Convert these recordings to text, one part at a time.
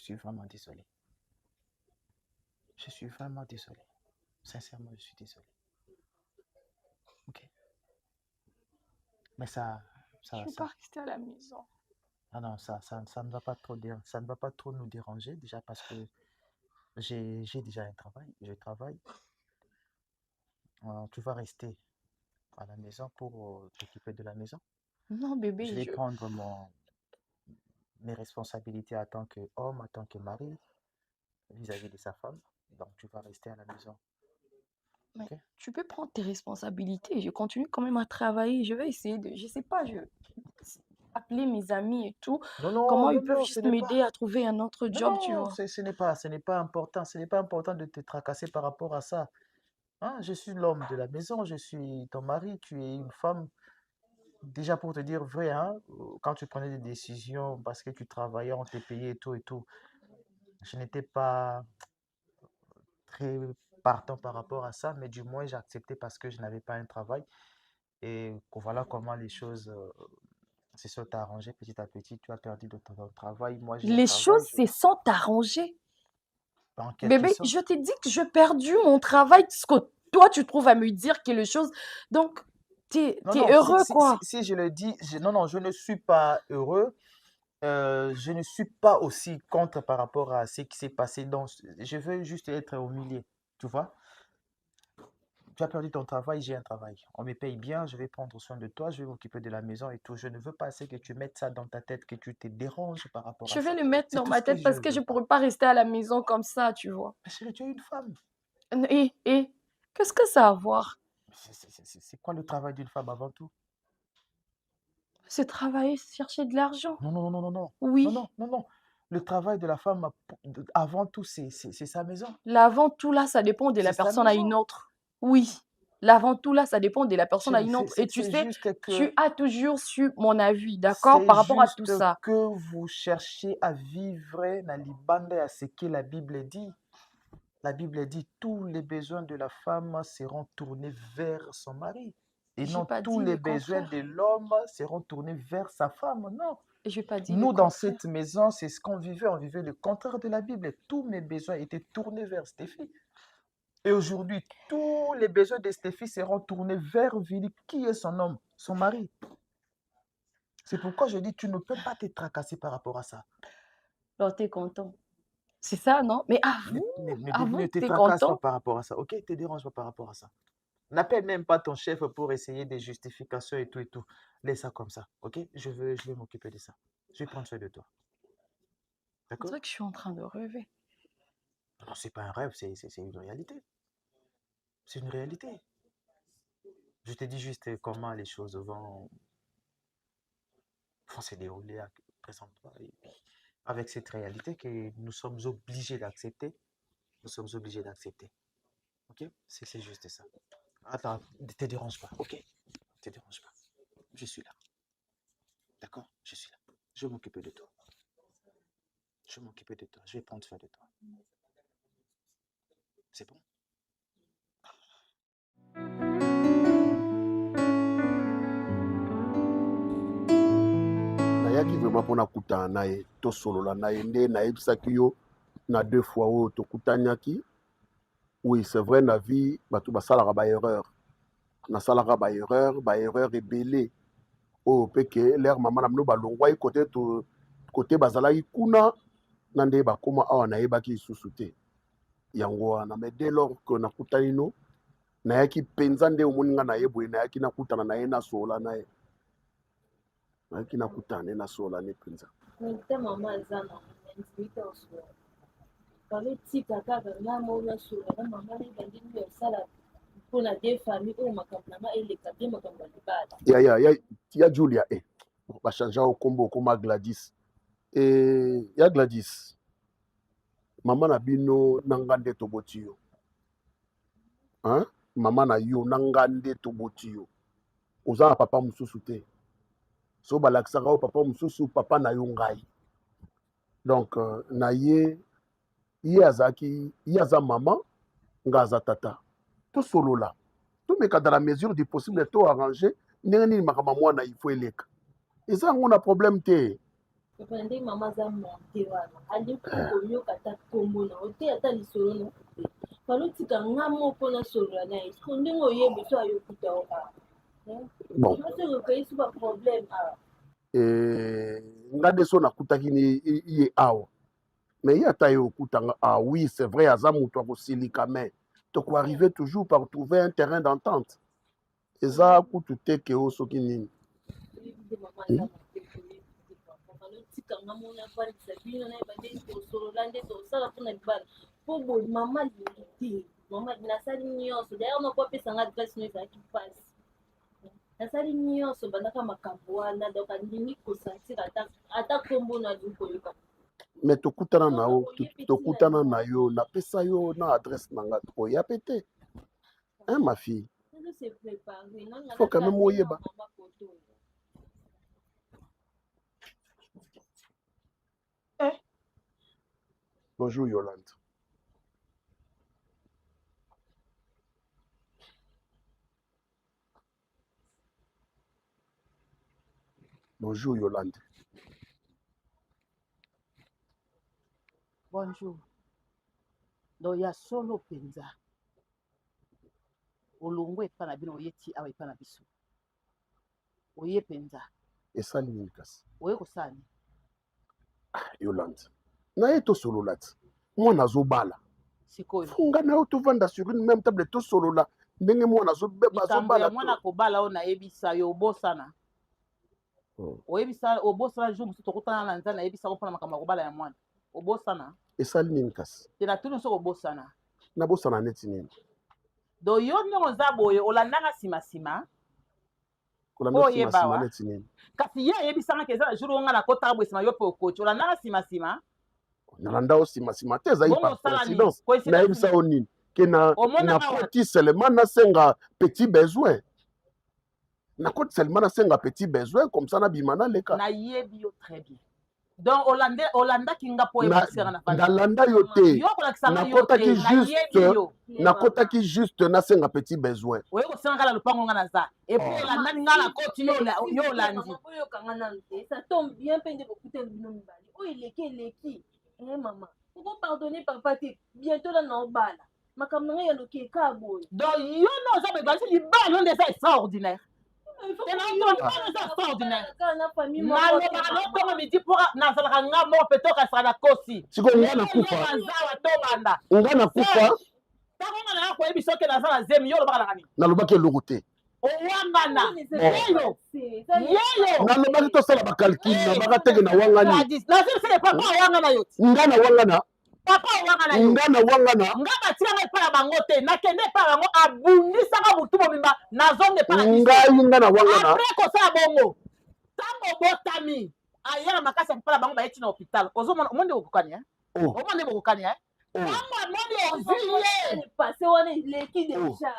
suis vraiment désolé. Je suis vraiment désolé. Sincèrement, je suis désolé. Ok. Mais Je ne veux pas ça, rester à la maison. ah non, ça ne va pas trop ça ne va pas trop nous déranger déjà parce que j'ai déjà un travail. Je travaille. Tu vas rester à la maison pour t'occuper de la maison. Non, Je bébé, vais prendre mes responsabilités en tant qu'homme, en tant que mari, vis-à-vis de sa femme. Donc, tu vas rester à la maison. mais Ok? tu peux prendre tes responsabilités. Je continue quand même à travailler. Je vais essayer de, je sais pas, je appeler mes amis et tout. Non, non, Comment ils non, peuvent non, ce juste n'est pas. m'aider à trouver un autre Non, job, tu non, vois. ce n'est pas important. Ce n'est pas important de te tracasser par rapport à ça. Hein, je suis l'homme de la maison, je suis ton mari, tu es une femme. Déjà pour te dire vrai, hein, quand tu prenais des décisions parce que tu travaillais, on t'est payé et tout, je n'étais pas très partant par rapport à ça, mais du moins j'ai accepté parce que je n'avais pas un travail et que voilà comment les choses se sont arrangées petit à petit. Tu as perdu de ton travail, moi j'ai un Les travail, choses, c'est sans t'arranger. en quelque Bébé, je sorte. t'ai dit que j'ai perdu mon travail, ce que toi, tu trouves à me dire quelque chose. Donc, Non, t'es non, heureux, quoi. si je le dis, non, non, je ne suis pas heureux. Je ne suis pas aussi contre par rapport à ce qui s'est passé. Donc, je veux juste être au milieu, tu vois. Tu as perdu ton travail, j'ai un travail. On me paye bien, je vais prendre soin de toi, je vais m'occuper de la maison et tout. Je ne veux pas assez que tu mettes ça dans ta tête, que tu te déranges par rapport Je à vais ça. le mettre C'est dans tout ma ce que tête je parce ne que je veux ne pas. pourrais pas rester à la maison comme ça, tu vois. Mais chérie, tu es une femme. Et, qu'est-ce que ça a à voir? C'est quoi le travail d'une femme avant tout? C'est travailler, chercher de l'argent. Non, non, non, non, non, non. Non, Oui. non, non, non. Le travail de la femme, avant tout, c'est sa maison. L'avant tout là, ça dépend de C'est la sa personne à une maison. autre. Oui. L'avant tout là, ça dépend de la personne à Chérie, une autre. Et tu c'est sais, juste que tu as toujours su mon avis, d'accord, C'est par rapport à tout juste ça. que vous cherchez à vivre na libanda à ce que la Bible dit. La Bible dit tous les besoins de la femme seront tournés vers son mari. Et J'ai non pas tous dit les le besoins contraire. de l'homme seront tournés vers sa femme. Non. J'ai pas dit le Nous, dans cette contraire. maison, c'est ce qu'on vivait. On vivait le contraire de la Bible. Tous mes besoins étaient tournés vers Stéphie. Et aujourd'hui, tous les besoins de Stéphie seront tournés vers Vili, qui est son homme, son mari. C'est pourquoi je dis, tu ne peux pas te tracasser par rapport à ça. Alors, t'es content. C'est ça, non? Mais Mais bébé, avoue ne que te t'es tracasse pas content. par rapport à ça, ok? Ne te dérange pas par rapport à ça. N'appelle même pas ton chef pour essayer des justifications et tout et tout. Laisse ça comme ça, ok? Je vais m'occuper de ça. Je vais prendre soin de toi, On d'accord? dirait que je suis en train de rêver. Non, c'est pas un rêve, c'est une réalité. C'est une réalité. Je te dis juste comment les choses vont se dérouler présentement. Et puis, avec cette réalité que nous sommes obligés d'accepter, nous sommes obligés d'accepter, ok? C'est juste ça. Attends, ne te dérange pas, ok? Ne te dérange pas. Je suis là. D'accord? Je suis là. Je vais m'occuper de toi. Je vais m'occuper de toi. Je vais prendre soin de toi. C'est bon? nayaki vraiment mpona kutana na ye tosolola na ye nde nayebisaki yo na 2 fois oyo tokutaniaki. Oui, c'est vrai, na vie bato basalaka baerreur, nasalaka baerreur ebele oyo mpe ke lere mama na bino balongwaki kote bazalaki kuna na nde bakóma awa nayebaki lisusu te yango wana. Mais dès lors que nakutani no nayaki mpenza nde omoni nga na ye boye, nayaki nakutana na ye nasola na ye, nayaki nakutana ne nasola ne mpenza. Nita mama aza na intimité osolo babetika kaka nga mona solo na mama nebandi nini osala mpona de famille oyo makambo na nga eleka te makambo ya libala ya Julia bachange ao kombo okoma Gladys ya Gladys mama na bino na nga nde toboti yo hein? Mama na yo na nga nde toboti yo, oza na papa mosusu te, so balakisaka o papa mosusu papa na yo ngai. Donc na ye azalaki ye aza mama nga aza tata, tosolola tomeka dans la mesure du possible to arranger ndenge nini makambo mwana il faut eleka eza yango na problème te. papa ndenge mama aza monte wana alingi koyoka ata kombo na ote ata lisolo na kote balotika nga moko nasolola na ye siko ndenge oyebi so ayokuta oka Bon. okoyisi baproblème awa nga nde so nakutaki ye awa mais ye ata ye okutanga oui c'est vrai aza moto akosilika mais tokoarrive toujours par trouver un terrain d'entente eza kutu te ke o soki nini balotika nga moko navalisa bino na ye bande tosolola nde tosala mpona libala mpo boye mama alingi te mama nasali nyonso d'ailleurs noko apesanga adresse no ezalaki mpasi nasali nyonso bandaka makambo wana donc alingi kosentir ata kombo na alingi koyoka mais tokutana na yo napesa yo na adresse na nga oya pe te hein ma fille faut quand même oyeba bonjour Yolande. Bonjour Yolande. Bonjour. Donc ya solo penza. Olongo epa na bino oyeti awa epa na biso. Oye penza. Esali nini kasi? Oye kosani. Yolande. Na ye to solo lati. Mwana azobala. Sikoyo. Funga na yo tovanda sur une même table to solo la. Ndenge mwana azobala. Mwana kobala o na yebisa yo obosana. Oyebisa obosana jour musu tokutana na nzana yebisa ko pona makambo kobala ya mwana. Obosana. Esali nini kasi? Tena tunu so obosana. Na bosana neti nini? Do yo ndongo nzaboye olandanga sima. Olandanga sima neti nini? Kasi ye yebisa ke za jour nga na kota bwe sima yo pe okochi olandanga sima. Nalanda o sima te ezali par coïncidence. Na yebisa o nini? Ke na koti seulement na senga petit besoin. Na koti seulement na senga petit besoin comme ça na bimana leka. Na yebi yo très bien. Donc Olanda kinga po ebisera na fanda. Nalanda yo te. Nakota ki juste na senga petit besoin. Oye ko senga la lupango nga naza. Et puis Olanda nga la koti yo landi. Oyo kanga nante. Ça tombe bien pende bokute bino mbali. Oyo leki. Maman. Pourquoi pardonner papa te bientôt là na obala. Makambo nga ya loki ka boy. Donc yo no za be basi libala on est extraordinaire. C'est extraordinaire. nalobaki eloko te nalobaki tosala bakalkile nabaka teke na wangani nga na wangana papa wangana yo nga na wangana nga batiranga epa na bango te nakende epa bango abundisanga butu mobimba na zone epa na ngai nga na wangana apres kosala bongo ntango obotami ayera makasi ya mpala bango bayeti na hôpital ozomona omonde bokokani omonde bokokani ntango amoni ozilie pase wana eleki deja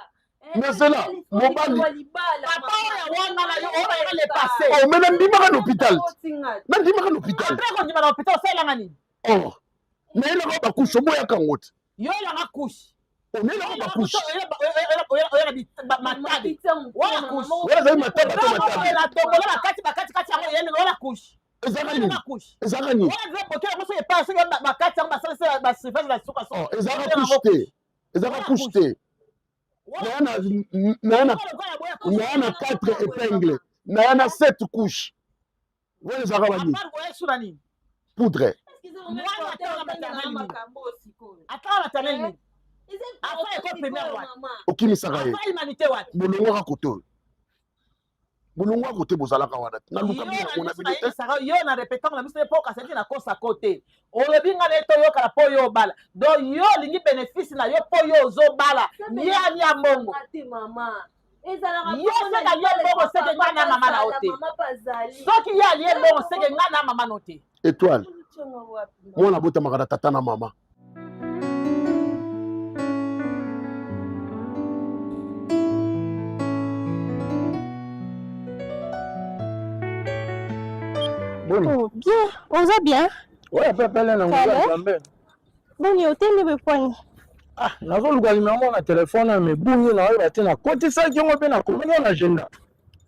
mais c'est là mobali papa oyo wangana yo oyo bayera le passé mais nandimaka na hôpital nandimaka na hôpital apres kondima na hôpital osalelanga nini mais il a pas couché moi ya kangote yo la nga couche on est là pas couché oya matadi wala couche wala zai mataba to mataba la tombola bakati yango yene wala couche ezaka ni wala zai bokela moso epa so bakati yango basalisa ba surface la suka so ezaka couche te na 4 épingles na 7 couches wala ezaka bani poudre okimisaka ye bolongo koto bolongo kote bozalaka wana yo na répétant na biso po kasenti na kosa kote olobi nga na eto yo kala po yo bala donc yo lingi bénéfice na yo po yo ozobala ni ani ya mbongo yo seka yo mbongo seke nga na mama na ote soki ye alie mbongo seke nga na mama na ote étoile mwana botamaka na tata na mama Oh, bien, on va bien. Ouais, papa, là, on va bien. Bon, il hôtel ne veut pas. Ah, n'a pas le gouvernement na téléphone, mais bon, il a été na côté ça qui on va bien na communion agenda.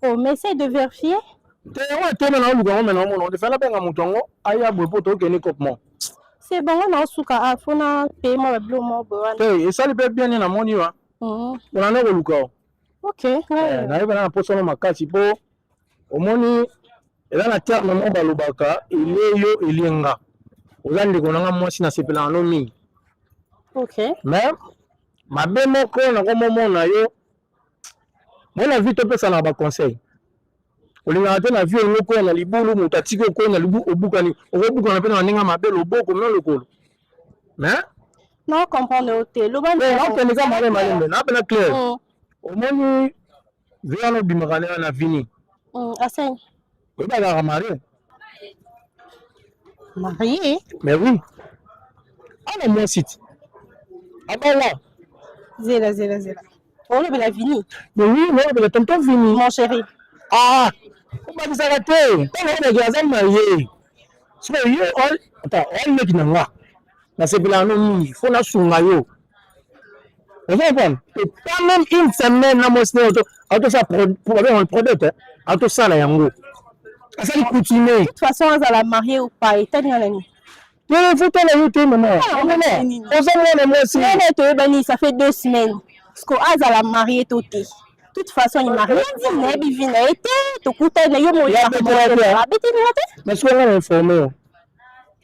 Oh, mais essaye de vérifier. Te teme na luka ngome na mono. De fela benga mutongo aya bopo to keni kopmo. C'est bon, on a suka afuna paiement le bleu mo boan. Te esali pe bien na moni wa. On a no luka. OK. Na yeba na poso no makasi po omoni ela na terme mo balobaka eleyo elenga. Ozande konanga mwasi na sepela no mingi. OK. Mais mabe moko na komomona yo mona vie topesa na ba conseil. Olinga te na vie ngoko na libulu mutatiko ko na libu obukani obukana pe na ninga mabe loboko no lokolo. Mais non comprendre hotel. Lo ban. on peut les amaler malembe na pena clair. Omoni via no bimakane na vini. Asen. Oui ba la marié. Marié? Mais oui. On a mon site. Ah ben là. Zéla. On est la vini. Mais oui, mais le tonton vini. Mon chéri. Ah, on va vous arrêter. On va vous marier. C'est yo, attends, on met dans moi. Na c'est bien non, il faut na sunga yo. Vous comprenez? Et pas même une semaine na mosne auto ça pour le produit, auto ça la yango. Ça il continue. De toute façon, on va la marier ou pas, et t'as ni. Mais il faut te la yoter maman. On s'en va moi aussi. Ça fait 2 semaines. Parce qu'on a la marier tout. De toute façon, il m'a rien dit, il vient été, tout coûte na yo mo ya. Mais ce qu'on a informé.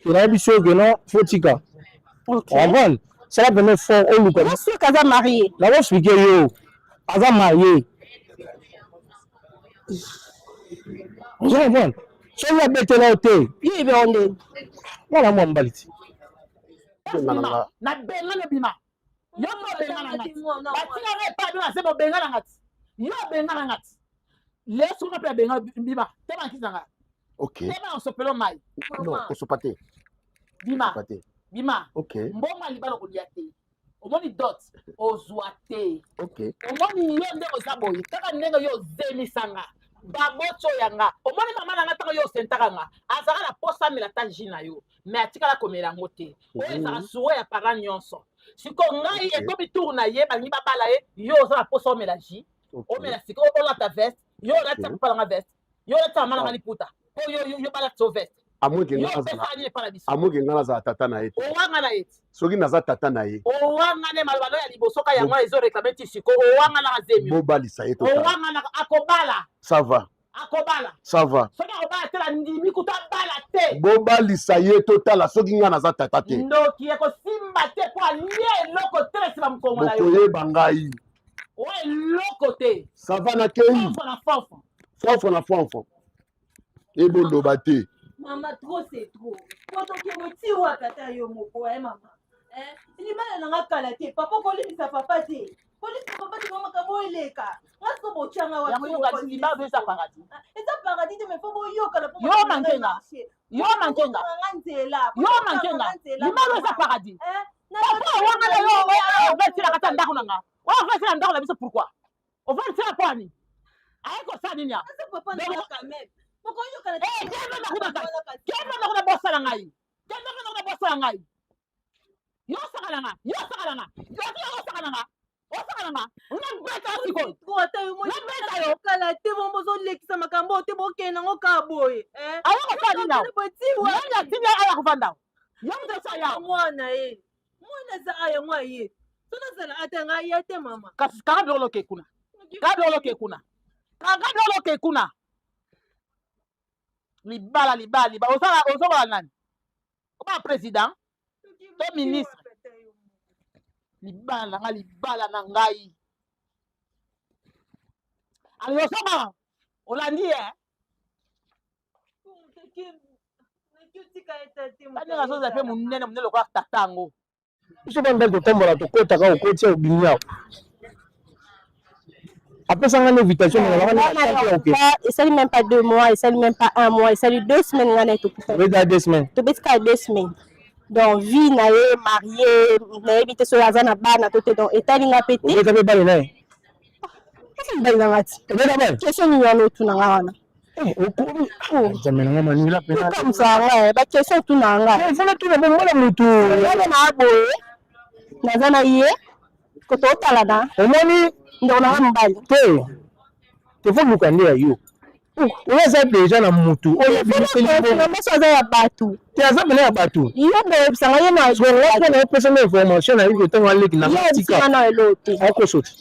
Il a dit que non, faut tika. OK. Avant, ça va venir fort au Lucas. Bien sûr qu'elle a marié. La voix expliquer yo. Elle a marié. Vous comprenez? Si on a bête là au thé. Il est on est. Voilà moi m'baliti. Na benga na bima. Yo mo benga na ngati. Batina re pa na se mo benga na ngati. Yo benga na ngati. Leso na pe benga bima. Tema kizanga. Ok. Tema on sopelo mai. Non, on se pâté. Bima. Pâté. Bima. Ok. Mboma libalo ko diate. Omoni dot ozwate. Ok. Omoni yo nde ozaboye. Taka ndengo yo zemisanga. Babocho yanga. Omoni mama na ngata yo sentakanga. Azaka na posa mela ta jina yo. Mais atikala komela ngote. O ezaka suwe ya parent nyonso. Siko ngai ekomi tourna ye ba ngiba bala ye yo za na posa omela ji. Omela siko o la ta veste. Yo la ta pala nga veste. Yo la ta mana ngani puta. O yo bala to veste. Amoke ngana za tata na ye. Owanga na ye. Soki naza tata na ye. Owanga ne malobano ya liboso ka yango ezo réclamer ti siko owanga na zemi. Bobalisa ye to. Owanga na akobala. Ça va. Akobala. Ça va. Soki akobala tela ndimi kuta bala te. Bobalisa ye totala soki ngana za tata te. Ndoki eko simba te po alie loko tele siba mkongo na yo. Bokoye bangai. Ouais loko te. Ça va na kei. Fonfon na Fonfon. Et bon lobate. Maman, trop c'est trop. Quand on est petit ou à kata yo moko, maman. Il est mal dans la calate. Papa, quand il sa papa te. Quand il papa te maman kabo eleka. Parce que bon tianga wa. Yango yo il va sa paradis. Et ça paradis mais faut yo kala. Yo mankenga. Yo mankenga. Limalo sa paradis. Papa wanga na yo va tira kata ndako nanga. Wa va tira ndako la biso pourquoi? On va tira quoi ni? Aye ko sa ninya. Ça papa na quand même. Pourquoi yo kala? Kema na kuna bossa la ngai. Kema na kuna bossa la ngai. Yo sakalanga. Yo sakalanga. Una beta siko. Trop ta yo mo. Na beta yo kala te bombo zo lekisa makambo te bokena ngo ka boye. Ayo ko sa ninya. Yanga tinya ala kuvanda. Yanga sa ya. Mwana za aya mwa ye. Sona sala atanga yete mama. Kaka dolo ke kuna. Libala. Osala nani? Oba président, to ministre. Libala na ngai. Alors osoma olandi Tani ngazo za pe munene lokwa tatango. Biso banda kotambola tokota ka okoti ya binyao. Après ça, on a une invitation. Il s'agit même pas 2 mois, il s'agit même pas 1 mois, il s'agit 2 semaines. On a tout fait. 2 semaines. Tout est 2 semaines. Donc, vie, naé, marié, naé, vite sur la zone à bas, tout est donc état n'a pété. Vous avez pas les nains. Qu'est-ce que vous avez dit? Question numéro tout n'a rien. Jamais n'a pas là. Comme ça, ouais, bah question tout n'a rien. Il faut le tourner bon moi le tout. On a beau. Na zona yé. Koto talada. Omoni ndo na mbali. Te faut nous connaître yo. oza déjà na mutu oyo information aza ya bato te aza pene ya bato yo boyebisanga ye na epesa na information na yebi ntango aleki na matika na elo te akosoti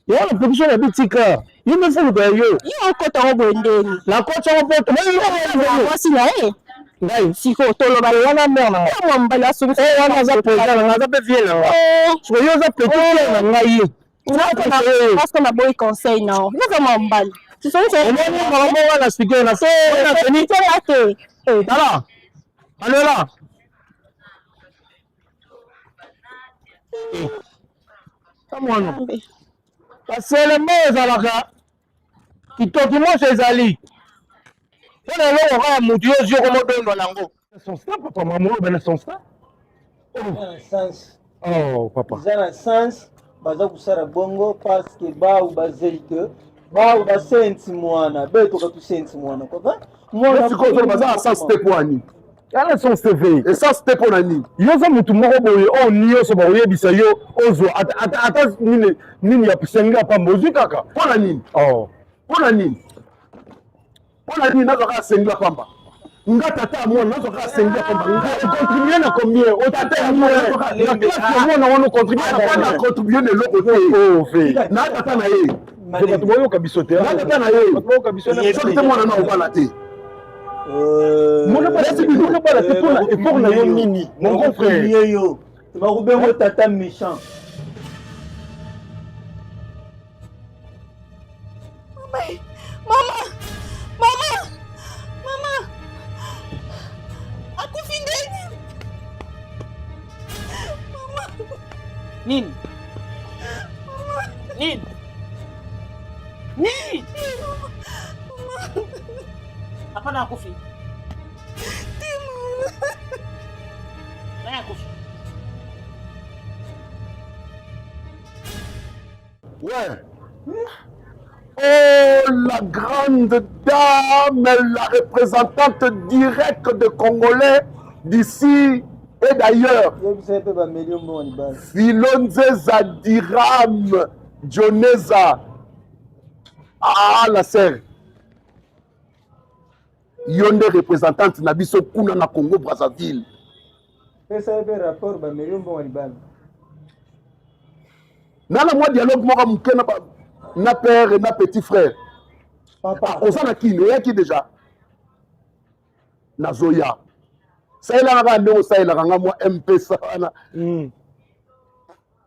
yo na production na bitika yo mefuluka yo yo okota ngo boye ndeni nakota ngo poto mwasi na ye ngai siko toloba wana mère na mwa mobali asungisa wana aza président na nga aza mpe vie na nga soki yo oza petit na ngai ye parce que naboyi conseil nao naza mwa mobali omoni makambo wana speaker na te tala alela kamwana baselema ezalaka kitoki moso ezali mpona eloko kaka motu yo ozwi okomodondwa nango papa mamoloba na sonsta papa eza na sens baza kusala bongo parce que bawu bazeli ke bawu basenti mwana betoka tusenti mwana kova mwana sikoyo baza na sens te po ani yana sens te ve esens te po na nini yo oza motu moko boye oyo nyonso bakoyebisa yo ozwa ata nini ya sengi ya pamba ozwi kaka mpo na nini mpo na nini nazwaka asengi ya pamba nga tata ya mwana nazwaka asengi ya pamba ocontribue na combien otata ya mwana na classe ya mwana wana ocontribue contribue na eloko te na tata na ye bato boyoka biso te na tata na ye soki te mwana na obala te monobala te mpona effort na yo nini mon grand frère yo bakubengo tata méchant mama akufi ndeni nini nini nini hapana akufi nani akufi ouais. Oh, la grande dame, la représentante directe des Congolais d'ici et d'ailleurs. Filonzeza Diram Dioneza. Ah, la sœur. Yonde représentante Nabiso Kuna na Congo Brazzaville. Nana moi dialogue moi mukena na père et na petit frère. Papa, on s'en a qui déjà? Nazoya. Ça il a un ça il a un moi MP ça.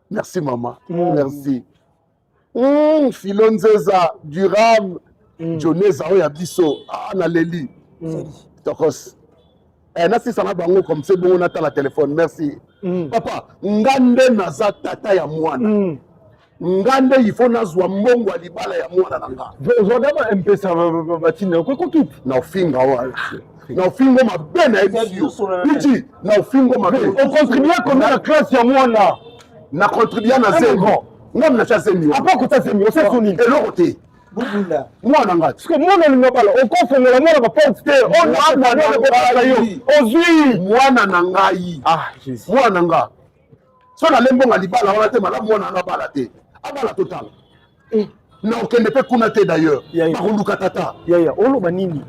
Merci maman. Merci. Filonzeza Duram Dioneza oya biso na leli. Tokos. Nasi sana bango comme c'est bon on attend la téléphone. Merci. Papa, ngande naza tata ya mwana. Ngande il faut nazwa mbongo ya libala ya mwana nanga. Zodama mpesa batina ko kit. Na ufinga wala. Na ufingo mabe na ebisio. Piti, na ufingo mabe. On contribue combien la classe ya mwana? Na contribue na zéro. Ngam na chasse mio. Apa ko tase mio, c'est soni. Et l'autre. Bubula. Mwana nga. Parce que mwana ni ngabala, on konfongola mwana ba porte te. On na mwana ba yo. Ozui mwana na ngai. Ah, Jésus. Mwana nga. So na lembonga libala wana te malamu mwana nga bala te. Abala total. Na okende pe kuna te d'ailleurs. Bakoluka tata. Yaya, oloba nini?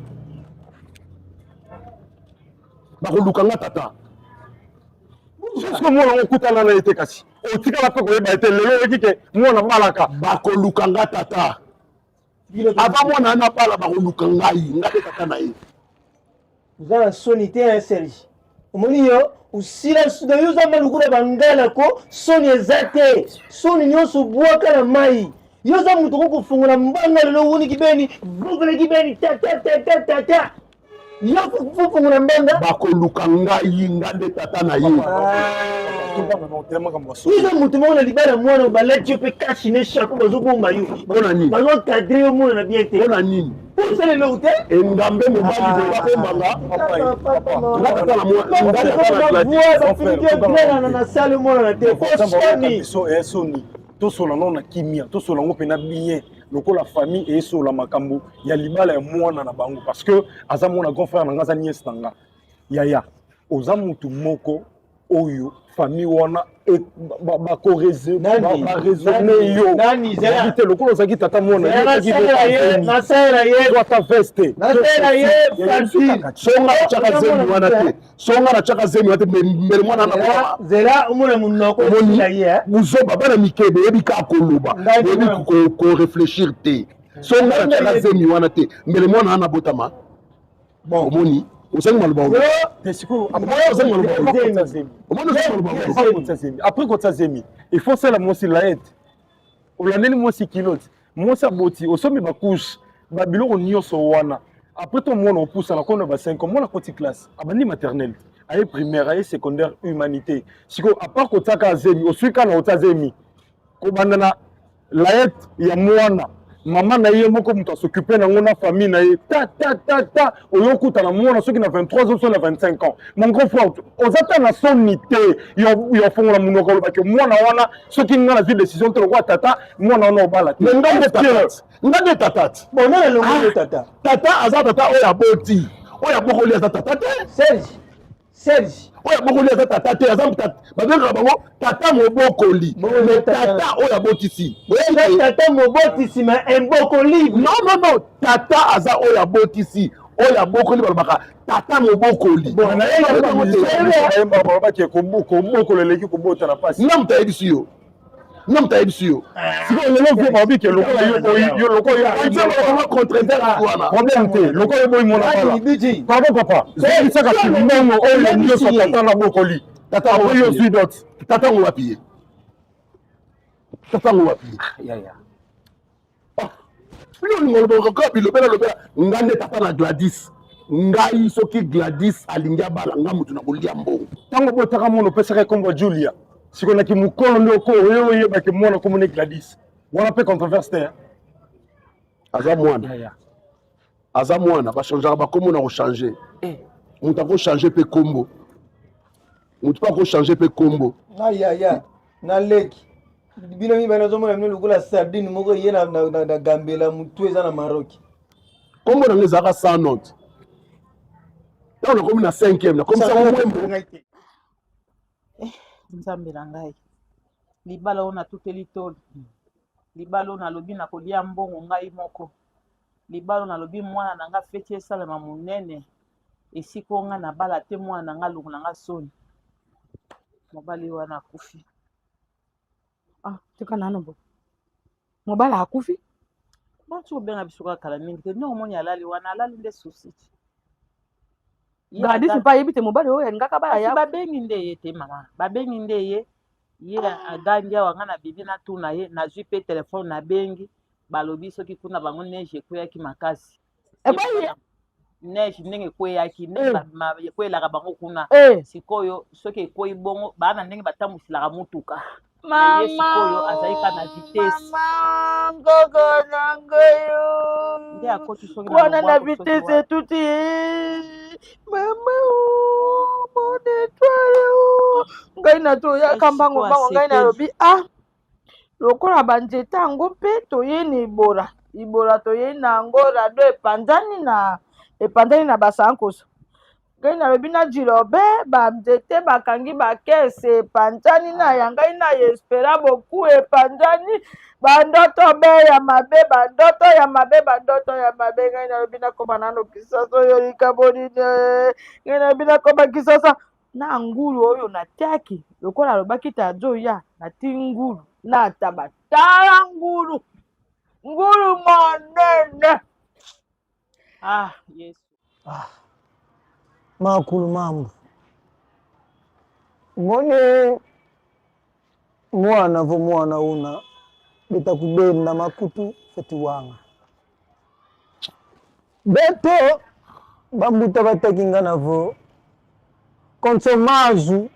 Bakoluka nga tata. Jusqu'au mwana okutana na ete kasi. Otikala pe koyeba ete lelo ekike mwana balaka. Bakoluka nga tata. Aba mwana na bala bakoluka ngai, ngate tata na ye. Vous avez sonité un Serge. Omoni yo usila suda yo zamba lukula bangala ko soni ezate. Soni nyonso bwaka na mai. Yo za mutu ko kufungula mbanga lelo woni kibeni, bugule kibeni ta ta ta ta ta ta. Yo kufungula mbanga bakoluka ngai ngande tata na ye. Yo za mutu mona libala mwana balati yo pe kashi ne shako bazobomba yo. Bona nini? Bazo cadrer yo mona na bien te. Bona nini? C'est le lote. Engambe mobali de bakombanga. Ngata na mwana tosola no na kimia tosola ngo pena bien lokola famille et sola makambo ya libala ya mwana na bango parce que aza mona grand frère na nga za nièce nanga yaya oza mutu moko oyo famille wana bakoraisonne yo nani zela te lokolo ozalaki tata mwana nasala ye ata veste nasala ye Francine songa chaka zemi wana te songa na chaka zemi wana te mbele mwana na baba zela umuna munoko sila ye buzoba bana mikebe yebika koloba yebi ko réfléchir te songa na chaka zemi wana te mbele mwana na botama bon omoni osengi maloba après kotsa zemi il faut sala mosi laete olandeli mosi kilote mosi aboti osomi bakushe babiloko nyonso wana après to mwana opusana kona ba 5 ans mwana koti classe abandi maternelle aye primaire aye secondaire humanité siko à part kotsaka zemi oswika na otsa zemi kobanda na laete ya mwana maman na ye moko muto s'occuper na ngona famille na ye ta oyokuta na mwana soki na 23 ans so na 25 ans mon grand frère ozata na sonité yo fongola munoko lobaki mwana wana soki nga na vie décision to lokwa tata mwana wana obala te ngande tatati bon na longo tata aza tata oyo aboti oyo abokoli aza tata te Serge oyo abokoli aza tata te aza babengaka bango tata mobokoli me tata oyo abotisi tata mobotisi ma embokoli non tata aza oyo abotisi oyo abokoli balobaka tata mobokoli balobaki kobokolo eleki kobota na pasi nga moto ayebisi yo nga moto ayebisi yo sikoyo lelo vie babiki lokola problème te lokola yo boyi mona bala pardon papa zokisaka kimbongo oyo nyonso tata na bokoli tata oyo ozwi dot tata ngo wapi ye tata ngo wapi ye bilolingolobaka bilobela nga nde tata na Gladys ngai soki Gladys alingi abala nga mutu na kolia mbongo ntango botaka mona opesaka ekombo Julia sikonaki mokolo nde oko oyo oyebaki mwana komona Gladys wana mpe controverse te aza mwana bachangeaka bakombo na kochange mutu akochange mpe kombo mutu mpe akochange mpe kombo ayaya na leki bino mibana ozomona bino lokola sardine moko ye na gambela mutu eza na Maroc kombo nango ezalaka 100 note ntango nakomi na 5e nakomisa mwembo nzambe na ngai libala oyo natuteli tolo libala oyo nalobi na kolia mbongo ngai moko libala oyo nalobi mwana na nga feti esalema monene esika oyo nga na bala te mwana na nga lungu na nga soni mobali wana akufi tika nano bo mobali akufi bati obenga biso kaka kala mingi te ndenge omoni alali wana alali nde susiti Gladys mpa ayebi te mobali oyo alingaka bala ya babengi nde ye te mama babengi nde ye agandi awa nga na bibi natuna ye nazwi mpe telefone nabengi balobi soki kuna bango neige ekweyaki makasi neige ndenge ekweyaki ekweyelaka bango kuna sikoyo soki ekweyi bongo baa na ndenge batambusilaka mutuka ye sikoyo azali ka na vitese nde akoti soki kwana na vitese etuti mama mon étoile ngai na toyaka mbango ngai nalobi lokola banzete yango mpe toye na ibola toye na yango rado epanzani na basankoso ngai nalobi na jilobe banzete bakangi bakese epanzani na ya ngai na espera boku epanzani bandoto be ya mabe bandoto ya mabe ngai nalobi nakoma nano kisasa oyo likabonine ngai nalobi nakoma kisasa na ngulu oyo natiaki lokola alobaki tazoya nati ngulu natabatala ngulu monene yesu makulu mambo ngone mwana una bitakubenda makutu feti wanga beto bambuta batakinga navo konsomaju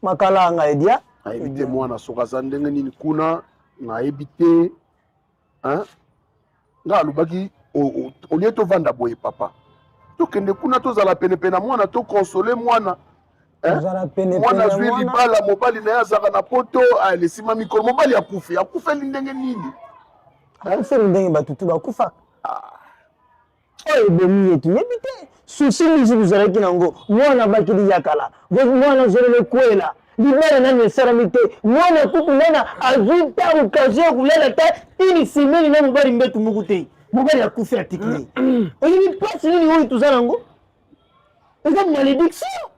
makalanga edia nayebi te mwana soki aza ndenge nini kuna nayebi te nga alobaki olie tovanda boye papa tokende kuna tozala penepene na mwana tokonsole mwana mwana azwi libala mobali na ye azaka na poto alesima mikolo mobali akufeli ndenge nini akufeli ndenge batutu bakufaka oyo ebomi yetu yebi te susi misi buzalaki nango mwana bakili yakala mwana zolele kwela libala nani esalami te mwana kutu nana azwi ta occasion ya kolela ta ini simeni na mobali mbetu moko te mobali akufi atikili oyebi mpasi nini oyo toza nango eza malédiction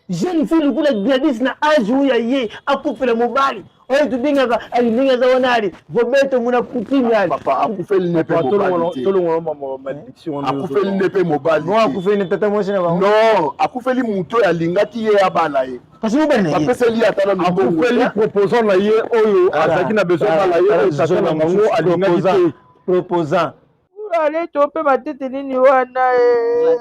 jeune fille lokula Gladys na age oyo ye akufela mobali oyo tobengaka alingi aza wana ali bobeto muna kutimi ali papa akufeli ne pe mobali tolongolo mama malédiction akufeli ne pe mobali no akufeli ne tata mwasi na bango non akufeli muto alingaki ye abala ye kasi mobali na ye bapeseli ata na lobongo akufeli proposant na ye oyo azalaki na besoin bala ye tata na bango alingaki te proposant ale tope matete nini wana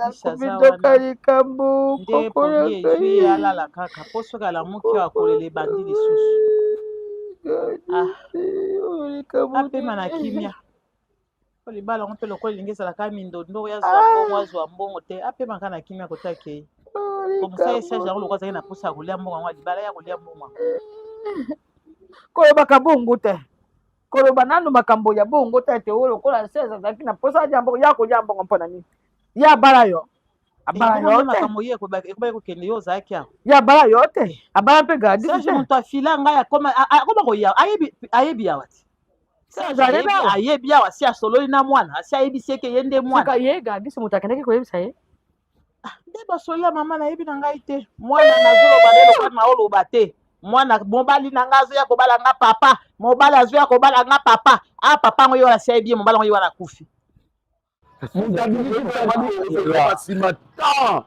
akobindoka likambo nde premier juillet alala kaka po soki alamuki oyo akolela ebandi lisusu apema na kimia po libala yango mpe lokola elingi ezalaka mindondo oyo azwa mbongo azwa mbongo te apemaka na kimia kotaki ye komosala esage yango lokola azalaki na posa ya kolia mbongo yango libala ya kolia mbongo kolobaka bongo te koloba nanu makambo ya bongo te ete oyo lokola sese azalaki na posa ya mbongo ya kolia mbongo mpo na nini ya abala yo abala yo te makambo ye ekobaki kokende yo ozalaki aho ya abala yo te abala mpe Gladys sage moto afila ngai akoma koya ayebi awa te ayebi awa si asololi na mwana asi ayebisi eke ye nde mwana ye Gladys moto akendaki koyebisa ye nde basolila mama nayebi na ngai te mwana nazoloba nde lokola na oloba te mwana mobali na nga azoya kobala nga papa mobali azoya kobala nga papa papa yango ye wana si ayebi ye mobali yango ye wana akufi nsima ta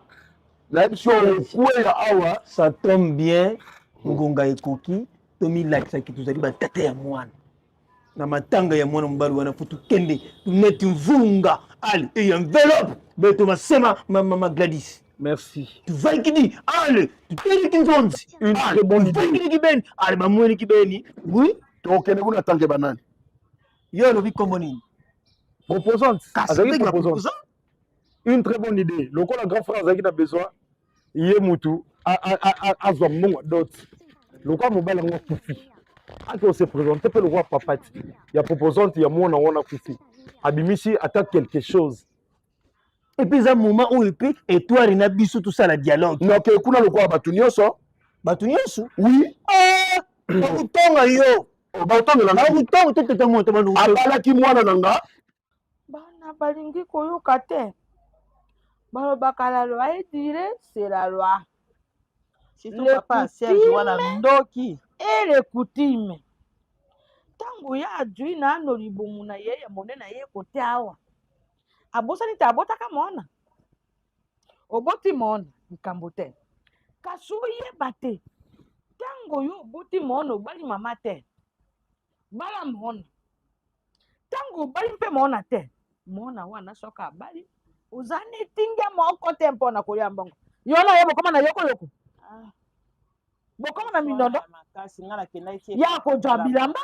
nayebi so okweya awa ça tombe bien ngonga ekoki tomilakisaki tozali batata ya mwana na matanga ya mwana mobali wana fo tokende toneti mvunga ale et enveloppe be tomasema mama Gladys. Merci. Tu vas qui dit, allez, tu t'es qui zonzi. Une très bonne idée. Qui ben, allez, ma moine qui beni. Oui. Donc, on est attendre banane. Yo, le bicomoni. Proposante. Proposante. Une très bonne idée. Le grand frère qui a besoin, il est moutou, a zomon d'autres. Le grand mobile a koufi. On se présente, le roi papa. Il y a proposante, il y a moi, on a koufi. Abimichi attaque quelque chose. Et puis à un moment où il peut et toi Rina biso tout ça la dialogue. Non que kuna le quoi batunyoso? Batunyoso? Oui. Batonga yo. Batonga na batonga tout moto manu. Abala ki mwana nanga? Bana balingi koyoka te. Balobaka la loi est dire c'est la loi. Si ton papa Serge wana ndoki et les coutumes. Tango ya adui na no libomu na ye ya monena ye kote awa. Abosani te abotaka mona oboti mona likambo te kasi oyeba te ntango yo oboti mona obali mama te bala mona ntango obali mpe mona te mona wana soka abali oza netinga moko te mpona kolia mbongo yo na ye bokoma na yokoyoko bokoma na mindondo ya kozwa bilamba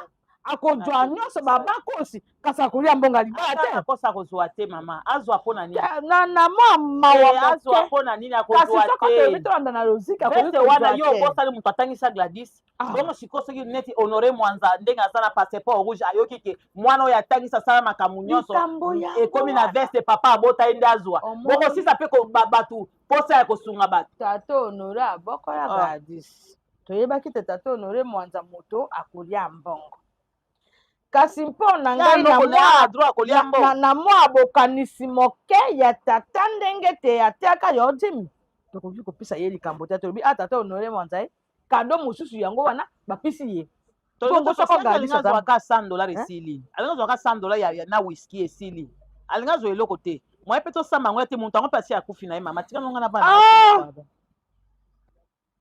akozwa nyonso babakosi kasi akolia mbongo libala te akosa kozwa te mama azwa mpona nini na mawa azwa mpona nini akozwa te tolanda na lozika veste wana yo obosali moto atangisa Gladys bongo sikoyo soki neti honore mwanza ndenge aza na passeport rouge ayoki ke mwana oyo atangisa asala makambo nyonso ekomi na veste papa abota ye nde azwa bokosisa mpe bato posa ya kosunga bato tata honore abokola Gladys toyebaki te tata honore mwanza moto akolia mbongo kasi mpo na ngai na mwa bokanisi moke ya tata ndenge te atiaka yo jimi tokoki kopesa ye likambo te tolobi tata honore mwanza ye kado mosusu yango wana bapesi ye alingi azwaka $100 esili alingi azwaka $100 na whisky esili alingi azwa eloko te mwaye mpe tosamba yango te moto yango mpe asi akufi na ye mama tika nonga na bana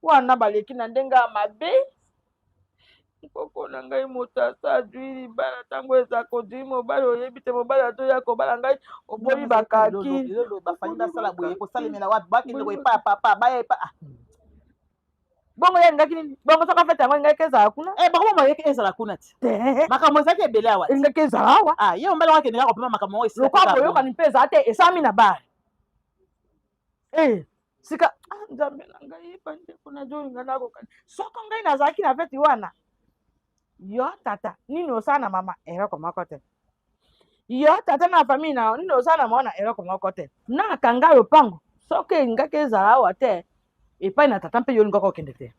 wana baleki na ndenge ya mabe koko na ngai moto asadwi libala ntango eza kodwi mobali oyebi te mobali atoya kobala ngai oboyi bakaki bafani basala boye kosalemela wapi bakende koyepa ya papa baya epa bongo ye ngaki nini bongo soka fete yango engaki ezala kuna bakoma mayeke ezala kuna te makambo ezalaki ebele awa engaki ezala awa ye mobali wango akendeka kopema makambo yango lokwa boyokani mpe ezala te esami na bare sika nzambe na ngai bandeko nazolinga nakokani soko ngai nazalaki na feti wana yo tata nini osala na mama eloko moko te yo tata na famille na nini oza na mwana eloko moko te na kanga lopango soki elingaki ezala awa te epai na tata mpe yo olingaka okende te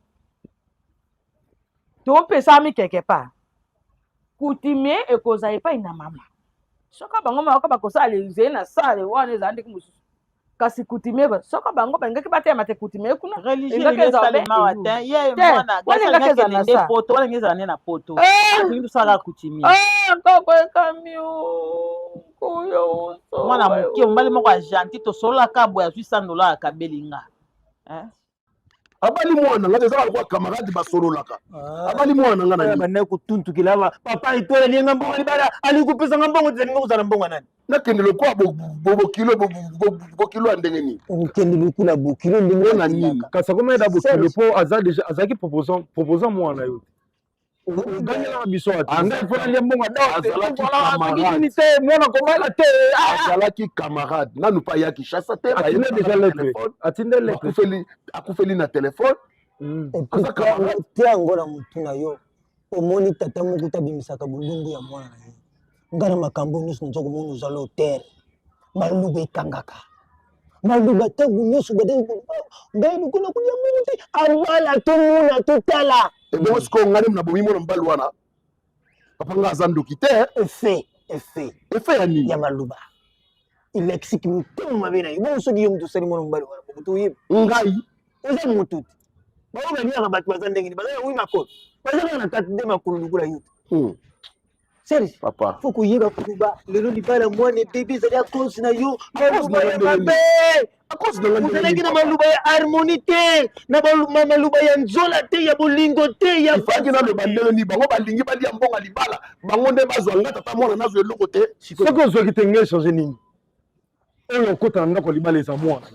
topesami quelque part coutumier ekozala epai na mama soki bango moko bakosala lezeye na sale wana ezala ndeki mosusu kasi coutumier soki bango balingaki batema te coutumier kuna religion esalema wa te ye mwana walingaki ezala na sa poto walingi ezala ne na poto alingi tosala coutumier kakwekami mwana moke mobali moko ya gentil tosololaka boye azwi $100 akabelinga abali mwana nga eza lokola camarade basololaka abali mwana nga na banda kutuntukila papa itola lienga mbongo libala alikupesanga mbongo tezalinga kozala mbongo nani nakende lokola bokilo ya ndenge nini okende lokula bokilo ndenge na nini kasi akomeda bokilo mpo azalaki proposant mwana yo gangelaka biso anga mpona lia mbongo adaasoki te mwana komala te azalaki camarade nanu mpe ayaki chasa te atinde lettre akufeli na telefone te yango na motu na yo omoni tata moko tabimisaka bolungu ya mwana na yo nga na makambo nyonso naza komona oza lotere maluba ekangaka maluba ntango nyonso ngai lokona kolia mbongo te abala tomona totala ebongo sikoyo ngani na bomi mona mobali wana papa nga aza ndoki te efe ya nini ya maluba ilexiki motema mabe na yo bongo soki yo moto osali mwana mobali wana bokoto oyeba ngai oza motu te bao baliaka bato baza ndenge ni baza na wi makolo baza kaka na kati nde makolo lokola yo te seri papa fo koyeba koloba lelo libala mwana ebebe ezali akosi na yo maluba ya mabe ozalaki na maluba ya harmonie te na maluba ya nzola te ya bolingo te ya ifaki naloba ndenge nini bango balingi balia mbongo libala bango nde bazwa nga tata mwana nazwa eloko te soki ozwaki te ngai echange nini oyo okotana ndako libala eza mwana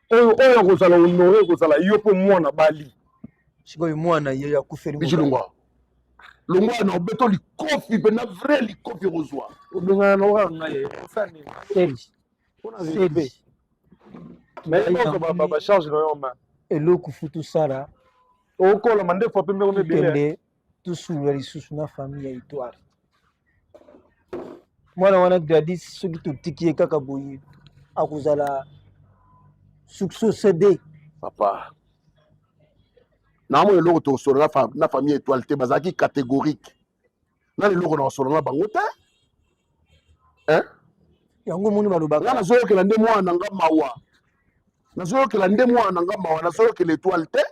oyo kozala honore kozala yo mpo mwana bali sikoyo mwana ye akufeli bichilungwa longwa na obeto likofi mpena vrai likofi kozwa obengana na okaa ngai bacharge na yo ma eloko futu sala okolama nde fois pembe kona ebele kende tosula lisusu na famille ya Etoile mwana wana Gladys soki totiki ye kaka boye akozala succédé papa naamona eloko tokosola na famille Etoile te bazalaki catégorique nani eloko na kosola na bango te yango moni balobaka nga nazoyokela nde mwana na nga mawa nazoyokela nde mwana na nga mawa nazoyokela Etoile te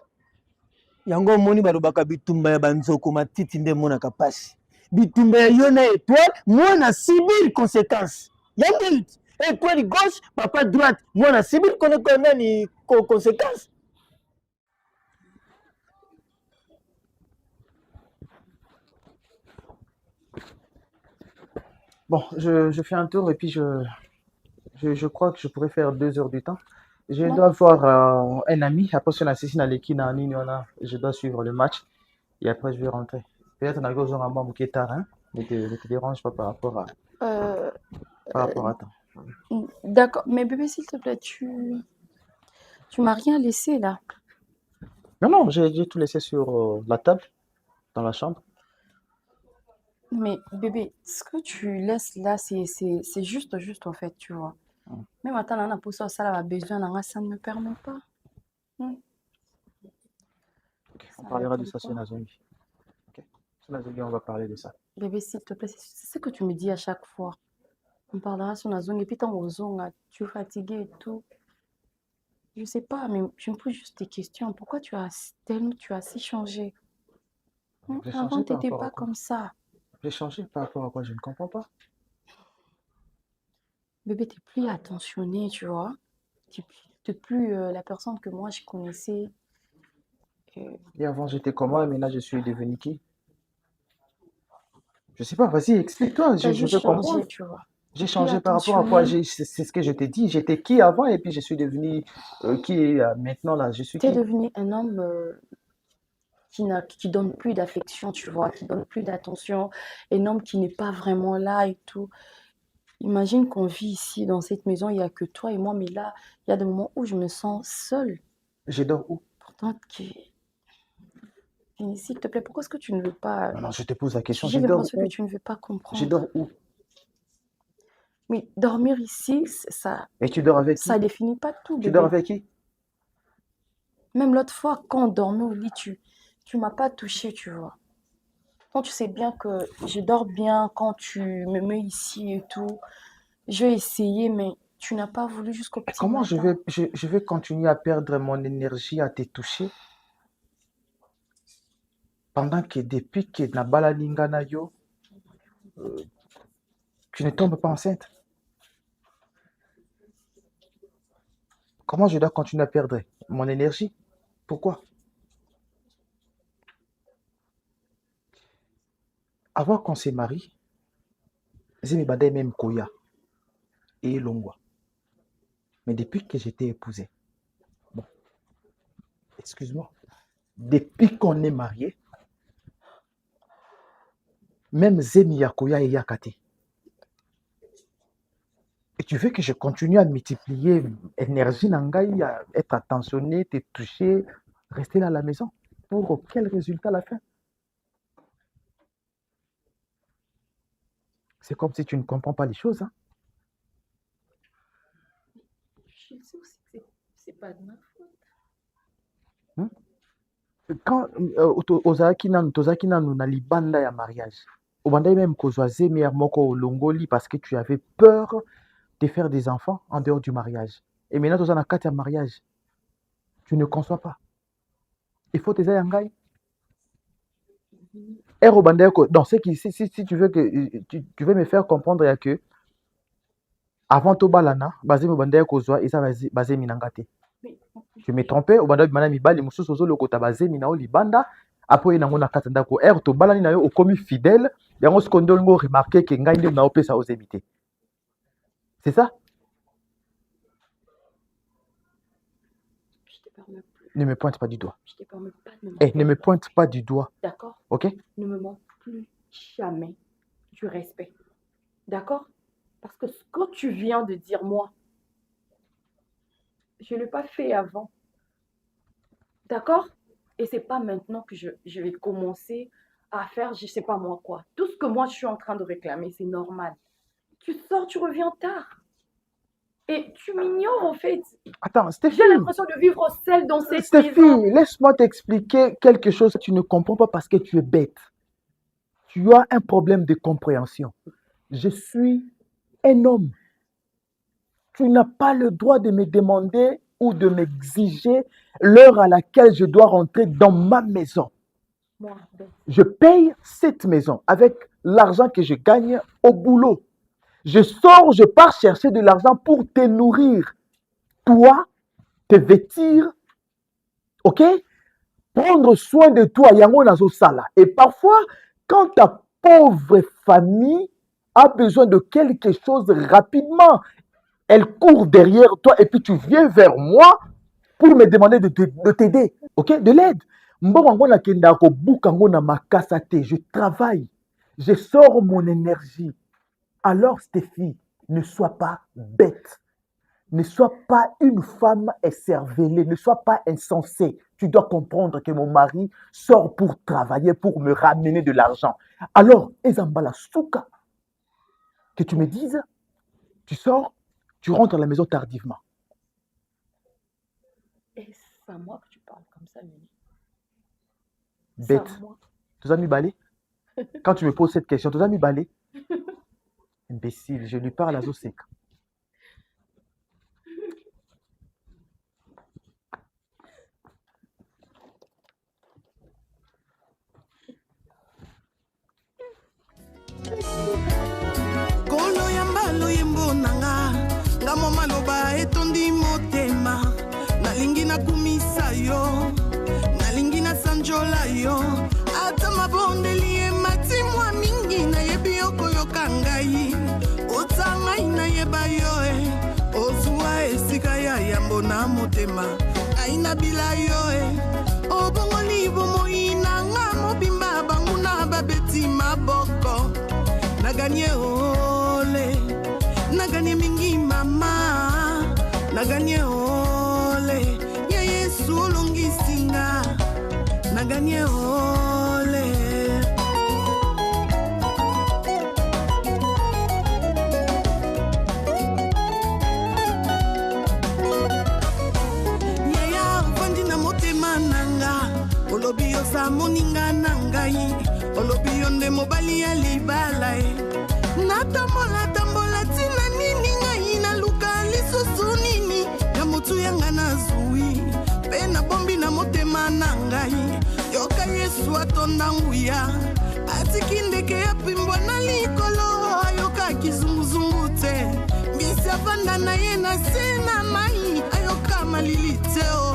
yango moni balobaka bitumba ya banzoko matiti nde monaka pasi bitumba ya yo na Etoile mwana subir conséquence yango Etoile gauche papa droite mwana subir nani conséquence. Bon, je fais un tour et puis je crois que je pourrais faire 2 heures du temps. Je dois voir un ami. Après, si on assassine à l'équipe, je dois suivre le match. Et après, je vais rentrer. Peut-être qu'on a besoin d'un membre qui est tard. Hein? Ne te dérange pas par rapport à toi. D'accord. Mais bébé, s'il te plaît, tu m'as rien laissé là. Non, j'ai tout laissé sur la table, dans la chambre. Mais bébé, ce que tu laisses là, c'est juste en fait, tu vois. Même attends, on a pour ça a besoin, ça ne me permet pas. Okay, on parlera de ça sur Nazumi. Ok, sur Nazumi, on va parler de ça. Bébé, s'il te plaît, c'est ce que tu me dis à chaque fois. On parlera sur Nazumi, et puis tant tu es fatigué et tout. Je sais pas, mais je me pose juste des questions. Pourquoi tu as si changé? Avant, tu n'étais pas comme ça. J'ai changé par rapport à quoi? Je ne comprends pas. Bébé, tu n'es plus attentionné, tu vois. Tu n'es plus la personne que moi je connaissais. Et avant, j'étais comment et maintenant, je suis devenu qui? Je sais pas, vas-y, explique-toi. Je veux comprendre. Tu vois. J'ai changé par rapport à quoi? C'est ce que je t'ai dit. J'étais qui avant et puis je suis devenu qui maintenant là. Je suis qui? Tu es qui? devenu un homme qui donne plus d'affection, tu vois, qui donne plus d'attention, un homme qui n'est pas vraiment là et tout. Imagine qu'on vit ici, dans cette maison, il n'y a que toi et moi, mais là, il y a des moments où je me sens seule. Je dors où? Pourtant, s'il te plaît, pourquoi est-ce que tu ne veux pas... Non, je te pose la question. J'ai l'impression que tu ne veux pas comprendre. Je dors où? Mais dormir ici, ça Et tu dors avec qui? ça définit pas tout, Tu dors bébé. avec qui? Même l'autre fois, quand on dormait au lit, tu m'as pas touché, tu vois. Quand tu sais bien que je dors bien, quand tu me mets ici et tout, je vais essayer, mais tu n'as pas voulu jusqu'au petit Comment matin. je vais continuer à perdre mon énergie à te toucher pendant que depuis que Nabala Lingana yo, tu ne tombes pas enceinte? Comment je dois continuer à perdre mon énergie? Pourquoi? Avant qu'on se marie, j'ai mis même Koya et Longwa. Mais depuis que j'étais épousé, bon, excuse-moi, depuis qu'on est marié, même Zemi Yakoya et Yakate. Et tu veux que je continue à multiplier énergie Nangai, à être attentionné, te toucher, rester là à la maison? Pour quel résultat à la fin? C'est comme si tu ne comprends pas les choses. Hein? Je sais aussi que c'est pas de ma faute. Hein? Quand ozalaki nanu na libanda ya mariage, obandai même kozwa Zemi moko olongoli parce que tu avais peur de faire des enfants en dehors du mariage. Et maintenant, tu as 4 mariage. Tu ne conçois pas. Il faut tes yangai. Et donc, si tu veux que tu veux me faire comprendre que avant to balana, basé mobandé kozwa et ça basé minangate. Je me trompais, au bandai mana mibali mususu zo lokota basé minao libanda, après nango na katanda ko to balani na yo au commis fidèle, yango skondolgo remarquer que ngai nde na opesa aux éviter. C'est ça? Je te permets plus. Ne me pointe pas du doigt. Je te permets pas de me Ne me pointe pas du doigt. D'accord? Ok? Ne me manque plus jamais du respect. D'accord? Parce que ce que tu viens de dire, moi, je ne l'ai pas fait avant. D'accord? Et c'est pas maintenant que je vais commencer à faire je sais pas moi quoi. Tout ce que moi je suis en train de réclamer, c'est normal. Tu sors, tu reviens tard. Et tu m'ignores en fait. Attends, Stéphie. J'ai l'impression de vivre seule dans cette Stéphie, maison. laisse-moi t'expliquer quelque chose que tu ne comprends pas parce que tu es bête. Tu as un problème de compréhension. Je suis un homme. Tu n'as pas le droit de me demander ou de m'exiger l'heure à laquelle je dois rentrer dans ma maison. Moi, bête. Je paye cette maison avec l'argent que je gagne au boulot. Je sors, je pars chercher de l'argent pour te nourrir. Toi, te vêtir, ok? Prendre soin de toi, yango nazo sala. Et parfois, quand ta pauvre famille a besoin de quelque chose rapidement, elle court derrière toi et puis tu viens vers moi pour me demander de t'aider, ok? De l'aide. Je travaille, je sors mon énergie. Alors, Stéphie, ne sois pas bête. Ne sois pas une femme écervelée, ne sois pas insensée. Tu dois comprendre que mon mari sort pour travailler, pour me ramener de l'argent. Alors, Ezambala Souka, que tu me dises, tu sors, tu rentres à la maison tardivement. Et c'est à moi que tu parles comme ça, Mimi. Bête. Tu as mis balai? Quand tu me poses cette question, tu as mis balai? Imbécile, je lui parle à Zosek. Kolo yamba loyembo nanga ngamo maloba etondi motema nalingi nakumisa yo nalingi nasanjola yo ata mabondeli emati mwa mingi nayebi yokoyoka ngai ota ngai nayeba yo ozwa esika ya yambo na motema aina bila yo obongoli bomoi nanga mobimba banguna babeti maboko naganye ole naganye mingi mama naganye ole ya Yesu longisinga naganye ole oza moninga na ngai olobi yo nde mobali ya libala e natambola tina nini ngai naluka lisusu nini ya motu yanga nazwi mpe nabombi na motema na ngai yoka yesu atonda nguya atiki ndeke ya pimbwa na likolo ayoka kizunguzungu te mbisi avanda na ye na se na mai ayoka malili te o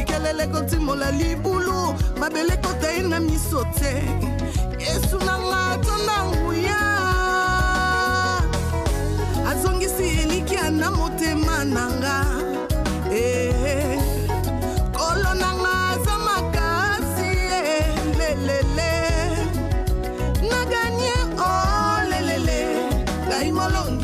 ikelele kotimola libulu mabele kota ye na miso te yesu nanga atonda nguya azongisi elikia na motema nanga kolo nanga aza makasi lelele naganye o lelele ngai molongi